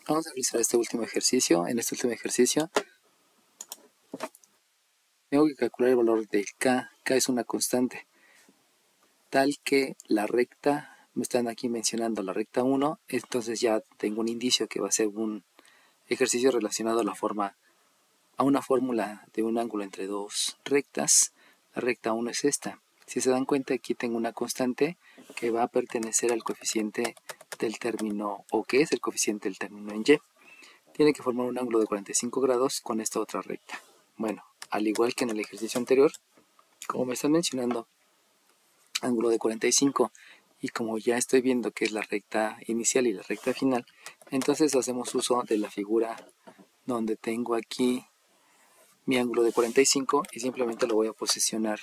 Vamos a realizar este último ejercicio. En este último ejercicio tengo que calcular el valor de K. K es una constante, tal que la recta, me están aquí mencionando la recta 1, entonces ya tengo un indicio que va a ser un ejercicio relacionado a una fórmula de un ángulo entre dos rectas. La recta 1 es esta. Si se dan cuenta, aquí tengo una constante que va a pertenecer al coeficiente del término, o que es el coeficiente del término en Y. Tiene que formar un ángulo de 45 grados con esta otra recta. Bueno, al igual que en el ejercicio anterior, como me están mencionando ángulo de 45 y como ya estoy viendo que es la recta inicial y la recta final, entonces hacemos uso de la figura donde tengo aquí mi ángulo de 45 y simplemente lo voy a posicionar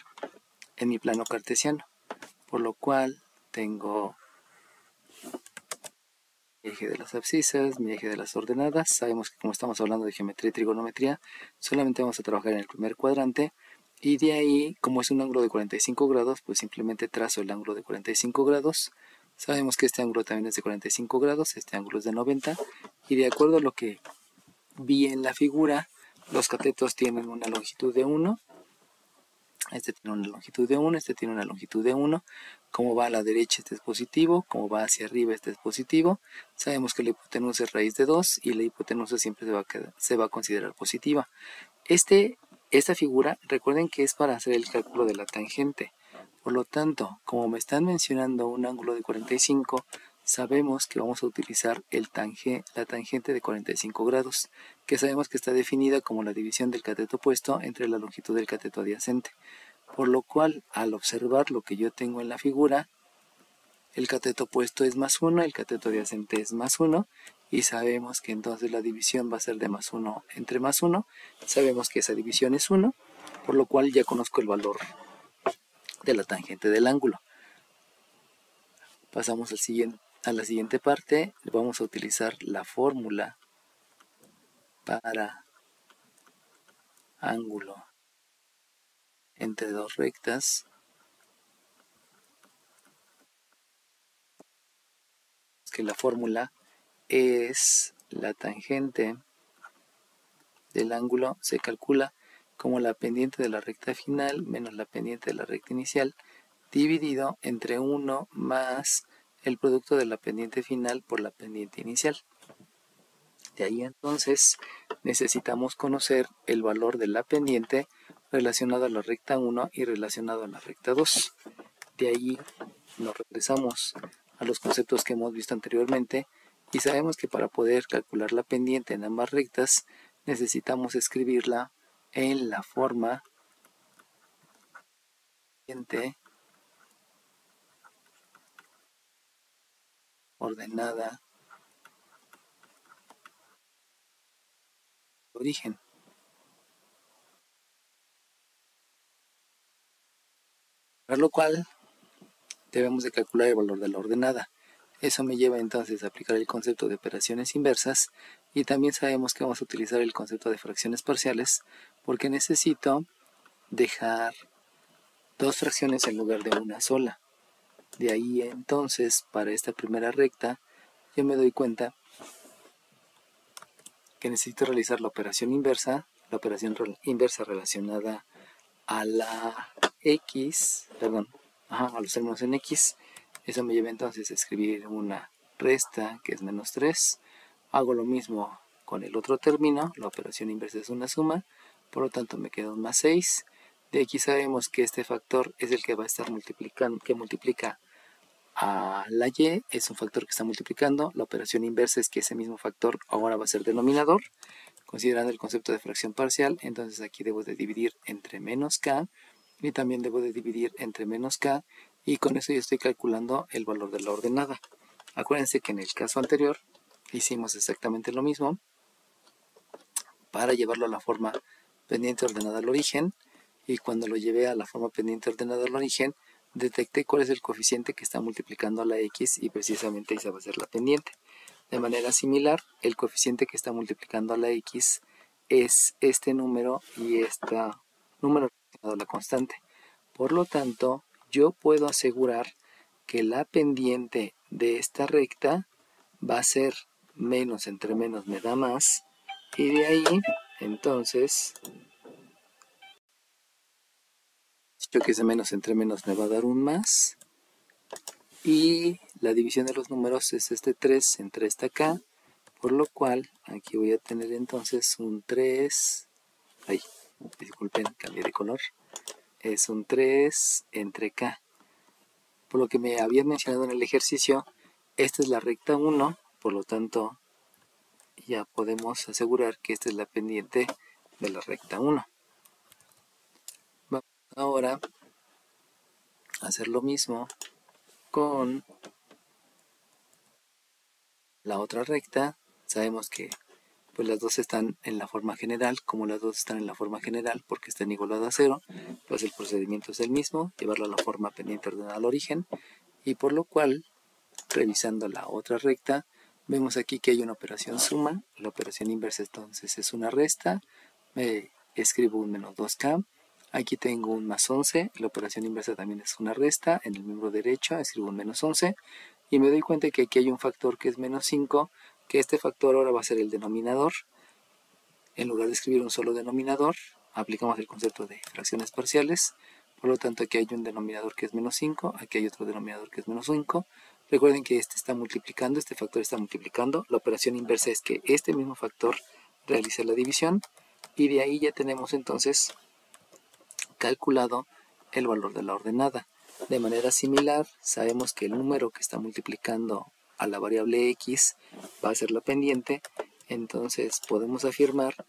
en mi plano cartesiano, por lo cual tengo mi eje de las abscisas, mi eje de las ordenadas. Sabemos que como estamos hablando de geometría y trigonometría, solamente vamos a trabajar en el primer cuadrante, y de ahí, como es un ángulo de 45 grados, pues simplemente trazo el ángulo de 45 grados. Sabemos que este ángulo también es de 45 grados, este ángulo es de 90, y de acuerdo a lo que vi en la figura, los catetos tienen una longitud de 1, este tiene una longitud de 1, este tiene una longitud de 1, como va a la derecha este es positivo, como va hacia arriba este es positivo. Sabemos que la hipotenusa es raíz de 2 y la hipotenusa siempre se va a considerar positiva. Esta figura, recuerden que es para hacer el cálculo de la tangente. Por lo tanto, como me están mencionando un ángulo de 45, sabemos que vamos a utilizar la tangente de 45 grados, que sabemos que está definida como la división del cateto opuesto entre la longitud del cateto adyacente. Por lo cual, al observar lo que yo tengo en la figura, el cateto opuesto es más 1, el cateto adyacente es más 1, y sabemos que entonces la división va a ser de más 1 entre más 1. Sabemos que esa división es 1, por lo cual ya conozco el valor de la tangente del ángulo. Pasamos a la siguiente parte. Vamos a utilizar la fórmula para ángulo entre dos rectas. Que la fórmula es la tangente del ángulo se calcula como la pendiente de la recta final menos la pendiente de la recta inicial, dividido entre 1 más el producto de la pendiente final por la pendiente inicial. De ahí entonces necesitamos conocer el valor de la pendiente relacionado a la recta 1 y relacionado a la recta 2. De ahí nos regresamos a los conceptos que hemos visto anteriormente y sabemos que para poder calcular la pendiente en ambas rectas necesitamos escribirla en la forma pendiente ordenada de origen. Para lo cual debemos de calcular el valor de la ordenada. Eso me lleva entonces a aplicar el concepto de operaciones inversas, y también sabemos que vamos a utilizar el concepto de fracciones parciales porque necesito dejar dos fracciones en lugar de una sola. De ahí entonces, para esta primera recta, yo me doy cuenta que necesito realizar la operación inversa relacionada a la X, a los términos en X. Eso me lleva entonces a escribir una resta que es menos 3. Hago lo mismo con el otro término, la operación inversa es una suma, por lo tanto me queda un más 6. De aquí sabemos que este factor es el que va a estar multiplicando, que multiplica a la y, es un factor que está multiplicando. La operación inversa es que ese mismo factor ahora va a ser denominador, considerando el concepto de fracción parcial. Entonces aquí debo de dividir entre menos k y también debo de dividir entre menos k, y con eso yo estoy calculando el valor de la ordenada. Acuérdense que en el caso anterior hicimos exactamente lo mismo para llevarlo a la forma pendiente ordenada al origen, y cuando lo llevé a la forma pendiente ordenada al origen detecté cuál es el coeficiente que está multiplicando a la x, y precisamente esa va a ser la pendiente. De manera similar, el coeficiente que está multiplicando a la x es este número y este número relacionado a la constante. Por lo tanto, yo puedo asegurar que la pendiente de esta recta va a ser menos entre menos me da más, y de ahí, entonces, yo que ese menos entre menos me va a dar un más, y la división de los números es este 3 entre esta acá, por lo cual aquí voy a tener entonces un 3, ay, disculpen, cambié de color, es un 3 entre k. Por lo que me habían mencionado en el ejercicio, esta es la recta 1, por lo tanto ya podemos asegurar que esta es la pendiente de la recta 1. Vamos ahora a hacer lo mismo con la otra recta. Sabemos que pues las dos están en la forma general. Como las dos están en la forma general porque están igualadas a 0, pues el procedimiento es el mismo, llevarlo a la forma pendiente ordenada al origen, y por lo cual, revisando la otra recta, vemos aquí que hay una operación suma. La operación inversa entonces es una resta, me escribo un menos 2k, aquí tengo un más 11, la operación inversa también es una resta, en el miembro derecho escribo un menos 11, y me doy cuenta que aquí hay un factor que es menos 5, que este factor ahora va a ser el denominador. En lugar de escribir un solo denominador, aplicamos el concepto de fracciones parciales. Por lo tanto, aquí hay un denominador que es menos 5, aquí hay otro denominador que es menos 5. Recuerden que este está multiplicando, este factor está multiplicando. La operación inversa es que este mismo factor realice la división, y de ahí ya tenemos entonces calculado el valor de la ordenada. De manera similar, sabemos que el número que está multiplicando a la variable x va a ser la pendiente, entonces podemos afirmar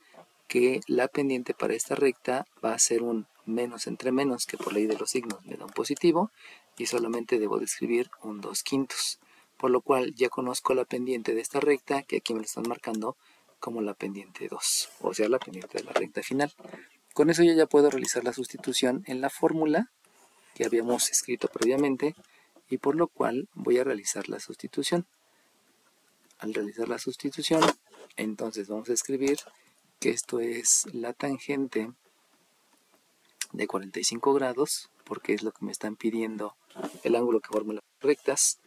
que la pendiente para esta recta va a ser un menos entre menos, que por ley de los signos me da un positivo, y solamente debo de escribir un 2/5, por lo cual ya conozco la pendiente de esta recta, que aquí me lo están marcando como la pendiente 2, o sea la pendiente de la recta final. Con eso yo ya puedo realizar la sustitución en la fórmula que habíamos escrito previamente, y por lo cual voy a realizar la sustitución. Al realizar la sustitución, entonces vamos a escribir que esto es la tangente de 45 grados, porque es lo que me están pidiendo el ángulo que forma las rectas.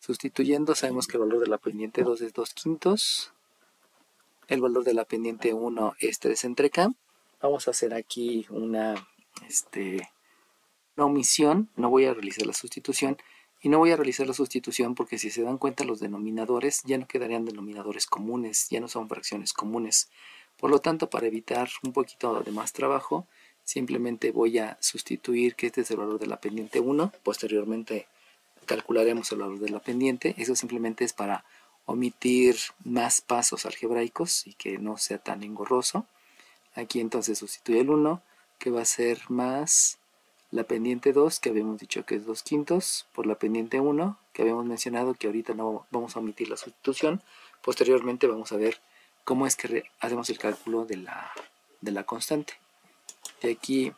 Sustituyendo, sabemos que el valor de la pendiente 2 es 2/5, el valor de la pendiente 1 es 3 entre k. Vamos a hacer aquí una omisión, no voy a realizar la sustitución, y no voy a realizar la sustitución porque, si se dan cuenta, los denominadores ya no quedarían denominadores comunes, ya no son fracciones comunes. Por lo tanto, para evitar un poquito de más trabajo, simplemente voy a sustituir que este es el valor de la pendiente 1, posteriormente calcularemos el valor de la pendiente. Eso simplemente es para omitir más pasos algebraicos y que no sea tan engorroso. Aquí entonces sustituye el 1, que va a ser más la pendiente 2, que habíamos dicho que es 2/5, por la pendiente 1, que habíamos mencionado que ahorita no vamos a omitir la sustitución. Posteriormente vamos a ver cómo es que hacemos el cálculo de la constante. Y aquí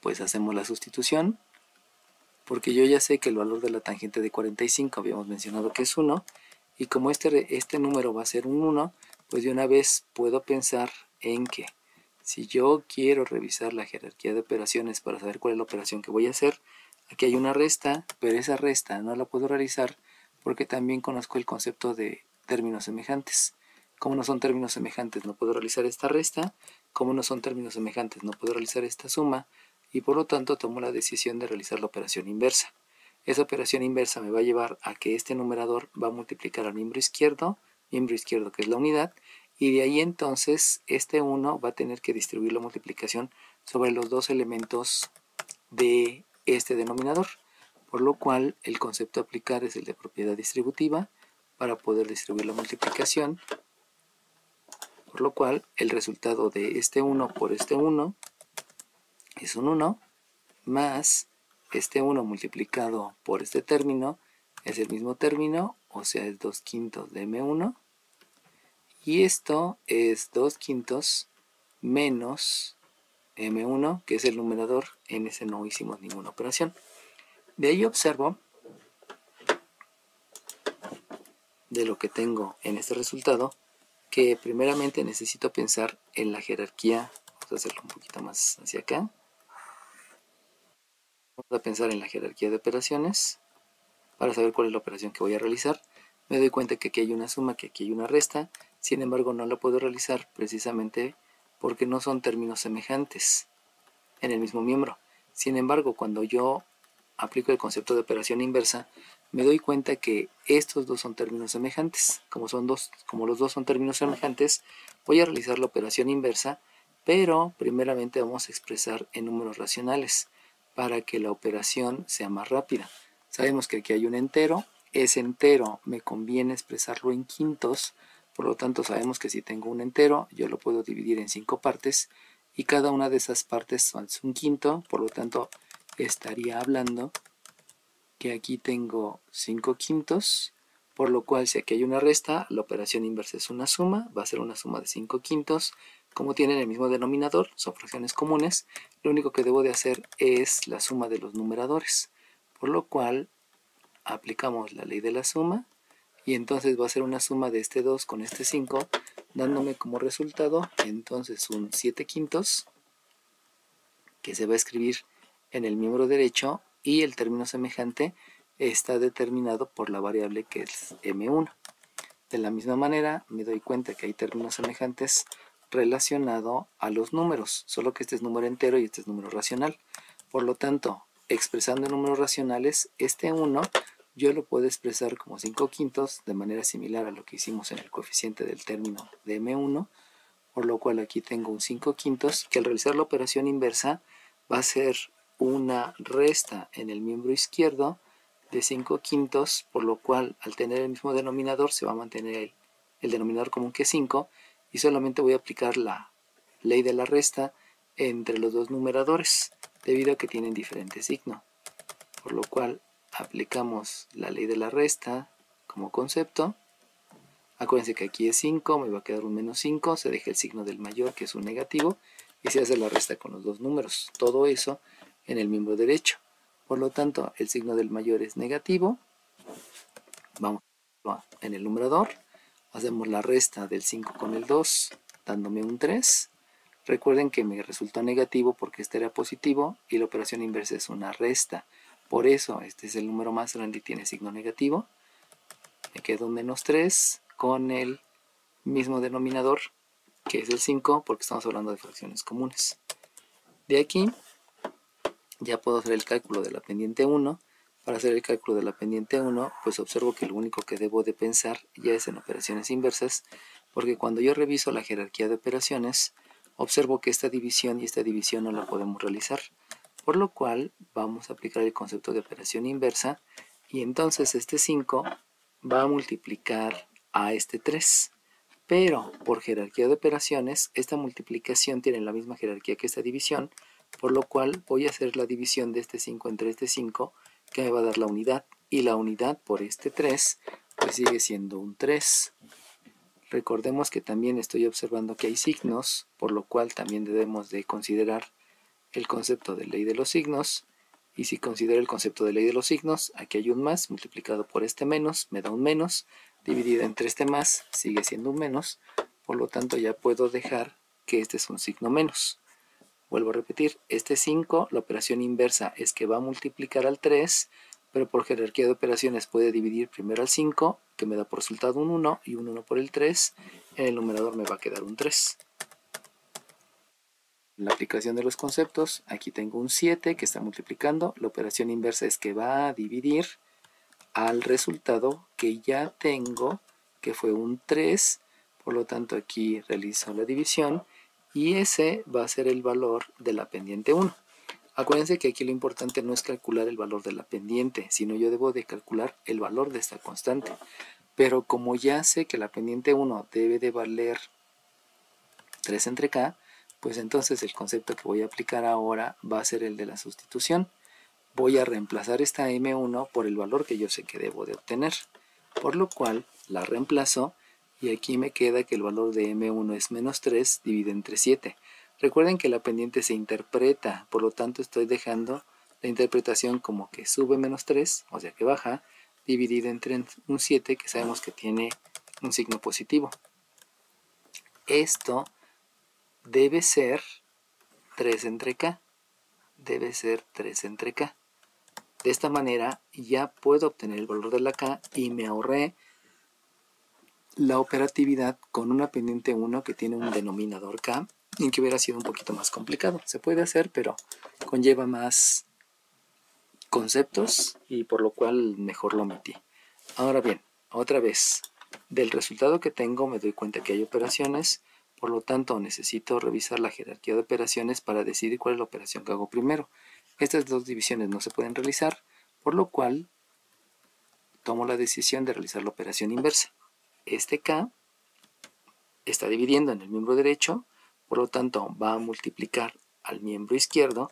pues hacemos la sustitución, porque yo ya sé que el valor de la tangente de 45 habíamos mencionado que es 1, y como este número va a ser un 1, pues de una vez puedo pensar en que si yo quiero revisar la jerarquía de operaciones para saber cuál es la operación que voy a hacer, aquí hay una resta, pero esa resta no la puedo realizar porque también conozco el concepto de términos semejantes. Como no son términos semejantes, no puedo realizar esta resta. Como no son términos semejantes, no puedo realizar esta suma, y por lo tanto tomo la decisión de realizar la operación inversa. Esa operación inversa me va a llevar a que este numerador va a multiplicar al miembro izquierdo que es la unidad, y de ahí entonces este 1 va a tener que distribuir la multiplicación sobre los dos elementos de este denominador, por lo cual el concepto a aplicar es el de propiedad distributiva para poder distribuir la multiplicación, por lo cual el resultado de este 1 por este 1 es un 1, más este 1 multiplicado por este término es el mismo término, o sea es 2/5 de m1, y esto es 2/5 menos m1, que es el numerador. En ese no hicimos ninguna operación. De ahí observo, de lo que tengo en este resultado, que primeramente necesito pensar en la jerarquía. Vamos a hacerlo un poquito más hacia acá. Vamos a pensar en la jerarquía de operaciones para saber cuál es la operación que voy a realizar. me doy cuenta que aquí hay una suma, que aquí hay una resta. Sin embargo, no la puedo realizar precisamente porque no son términos semejantes en el mismo miembro. Sin embargo, cuando yo aplico el concepto de operación inversa, me doy cuenta que estos dos son términos semejantes. Como los dos son términos semejantes, voy a realizar la operación inversa, pero primeramente vamos a expresar en números racionales para que la operación sea más rápida. Sabemos que aquí hay un entero, ese entero me conviene expresarlo en quintos, por lo tanto sabemos que si tengo un entero, yo lo puedo dividir en 5 partes, y cada una de esas partes son un quinto, por lo tanto estaría hablando que aquí tengo 5 quintos, por lo cual si aquí hay una resta, la operación inversa es una suma, va a ser una suma de 5 quintos. Como tienen el mismo denominador, son fracciones comunes, lo único que debo de hacer es la suma de los numeradores, por lo cual aplicamos la ley de la suma, y entonces va a ser una suma de este 2 con este 5, dándome como resultado entonces un 7 quintos, que se va a escribir en el miembro derecho, y el término semejante está determinado por la variable que es m1. De la misma manera me doy cuenta que hay términos semejantes relacionado a los números, solo que este es número entero y este es número racional. Por lo tanto, expresando en números racionales, este 1 yo lo puedo expresar como 5 quintos de manera similar a lo que hicimos en el coeficiente del término de m1, por lo cual aquí tengo un 5 quintos, que al realizar la operación inversa va a ser una resta en el miembro izquierdo de 5 quintos, por lo cual al tener el mismo denominador se va a mantener el denominador común, que es 5, y solamente voy a aplicar la ley de la resta entre los dos numeradores, debido a que tienen diferente signo, por lo cual aplicamos la ley de la resta como concepto. Acuérdense que aquí es 5, me va a quedar un menos 5, se deja el signo del mayor, que es un negativo, y se hace la resta con los dos números. Todo eso en el miembro derecho. Por lo tanto, el signo del mayor es negativo. Vamos en el numerador. Hacemos la resta del 5 con el 2, dándome un 3. Recuerden que me resultó negativo porque este era positivo y la operación inversa es una resta. Por eso este es el número más grande y tiene signo negativo. Me queda un menos 3 con el mismo denominador, que es el 5, porque estamos hablando de fracciones comunes. De aquí ya puedo hacer el cálculo de la pendiente 1. Para hacer el cálculo de la pendiente 1, pues observo que lo único que debo de pensar ya es en operaciones inversas, porque cuando yo reviso la jerarquía de operaciones, observo que esta división y esta división no la podemos realizar, por lo cual vamos a aplicar el concepto de operación inversa, y entonces este 5 va a multiplicar a este 3. Pero por jerarquía de operaciones, esta multiplicación tiene la misma jerarquía que esta división, por lo cual voy a hacer la división de este 5 entre este 5, que me va a dar la unidad, y la unidad por este 3 pues sigue siendo un 3. Recordemos que también estoy observando que hay signos, por lo cual también debemos de considerar el concepto de ley de los signos, y si considero el concepto de ley de los signos, aquí hay un más multiplicado por este menos, me da un menos, dividido entre este más, sigue siendo un menos, por lo tanto ya puedo dejar que este es un signo menos. Vuelvo a repetir, este 5, la operación inversa es que va a multiplicar al 3, pero por jerarquía de operaciones puede dividir primero al 5, que me da por resultado un 1, y un 1 por el 3, en el numerador me va a quedar un 3. La aplicación de los conceptos, aquí tengo un 7 que está multiplicando, la operación inversa es que va a dividir al resultado que ya tengo, que fue un 3, por lo tanto aquí realizo la división, y ese va a ser el valor de la pendiente 1. Acuérdense que aquí lo importante no es calcular el valor de la pendiente, sino yo debo de calcular el valor de esta constante. Pero como ya sé que la pendiente 1 debe de valer 3 entre k, pues entonces el concepto que voy a aplicar ahora va a ser el de la sustitución. Voy a reemplazar esta m1 por el valor que yo sé que debo de obtener, por lo cual la reemplazo, y aquí me queda que el valor de m1 es menos 3 dividido entre 7. Recuerden que la pendiente se interpreta, por lo tanto estoy dejando la interpretación como que sube menos 3, o sea que baja, dividido entre un 7 que sabemos que tiene un signo positivo. Esto debe ser 3 entre k. Debe ser 3 entre k. De esta manera ya puedo obtener el valor de la k y me ahorré la operatividad con una pendiente 1 que tiene un denominador k, en que hubiera sido un poquito más complicado. Se puede hacer, pero conlleva más conceptos y por lo cual mejor lo omití. Ahora bien, otra vez, del resultado que tengo me doy cuenta que hay operaciones, por lo tanto necesito revisar la jerarquía de operaciones para decidir cuál es la operación que hago primero. Estas dos divisiones no se pueden realizar, por lo cual tomo la decisión de realizar la operación inversa. Este k está dividiendo en el miembro derecho, por lo tanto va a multiplicar al miembro izquierdo,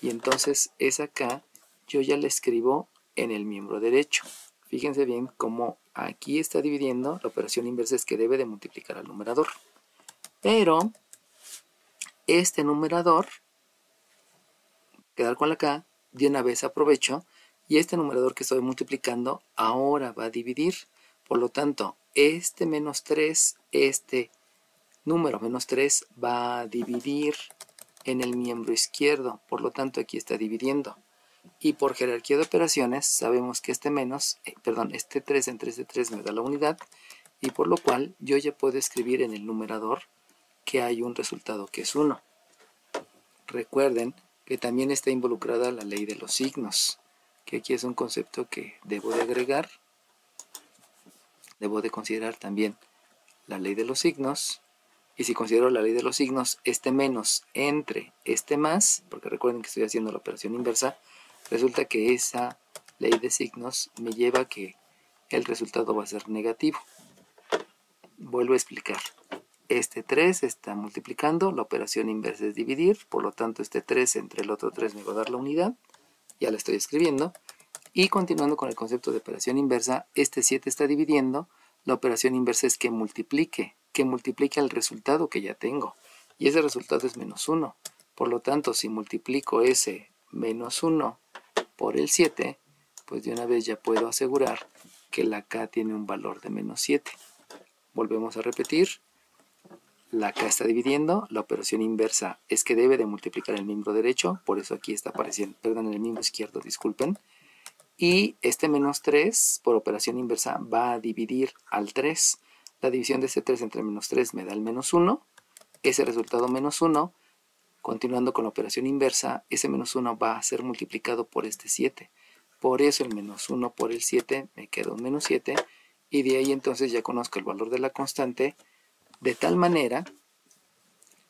y entonces esa k yo ya la escribo en el miembro derecho. Fíjense bien cómo aquí está dividiendo, la operación inversa es que debe de multiplicar al numerador. Pero este numerador, quedar con la k, de una vez aprovecho, y este numerador que estoy multiplicando ahora va a dividir. Por lo tanto, este menos 3, este número menos 3 va a dividir en el miembro izquierdo. Por lo tanto, aquí está dividiendo. Y por jerarquía de operaciones sabemos que este 3 entre este 3 me da la unidad, y por lo cual yo ya puedo escribir en el numerador que hay un resultado que es 1. Recuerden que también está involucrada la ley de los signos, que aquí es un concepto que debo de agregar. Debo de considerar también la ley de los signos, y si considero la ley de los signos, este menos entre este más, porque recuerden que estoy haciendo la operación inversa, resulta que esa ley de signos me lleva a que el resultado va a ser negativo. Vuelvo a explicar. Este 3 está multiplicando, la operación inversa es dividir, por lo tanto este 3 entre el otro 3 me va a dar la unidad, ya la estoy escribiendo. Y continuando con el concepto de operación inversa, este 7 está dividiendo, la operación inversa es que multiplique al resultado que ya tengo. Y ese resultado es menos 1. Por lo tanto, si multiplico ese menos 1 por el 7, pues de una vez ya puedo asegurar que la k tiene un valor de menos 7. Volvemos a repetir. La k está dividiendo, la operación inversa es que debe de multiplicar el miembro derecho, por eso aquí está apareciendo, perdón, el miembro izquierdo, disculpen. Y este menos 3 por operación inversa va a dividir al 3. La división de este 3 entre menos 3 me da el menos 1. Ese resultado menos 1, continuando con la operación inversa, ese menos 1 va a ser multiplicado por este 7. Por eso el menos 1 por el 7 me queda un menos 7. Y de ahí entonces ya conozco el valor de la constante, de tal manera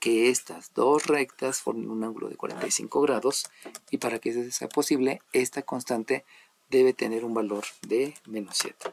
que estas dos rectas formen un ángulo de 45 grados, y para que eso sea posible, esta constante debe tener un valor de menos 7.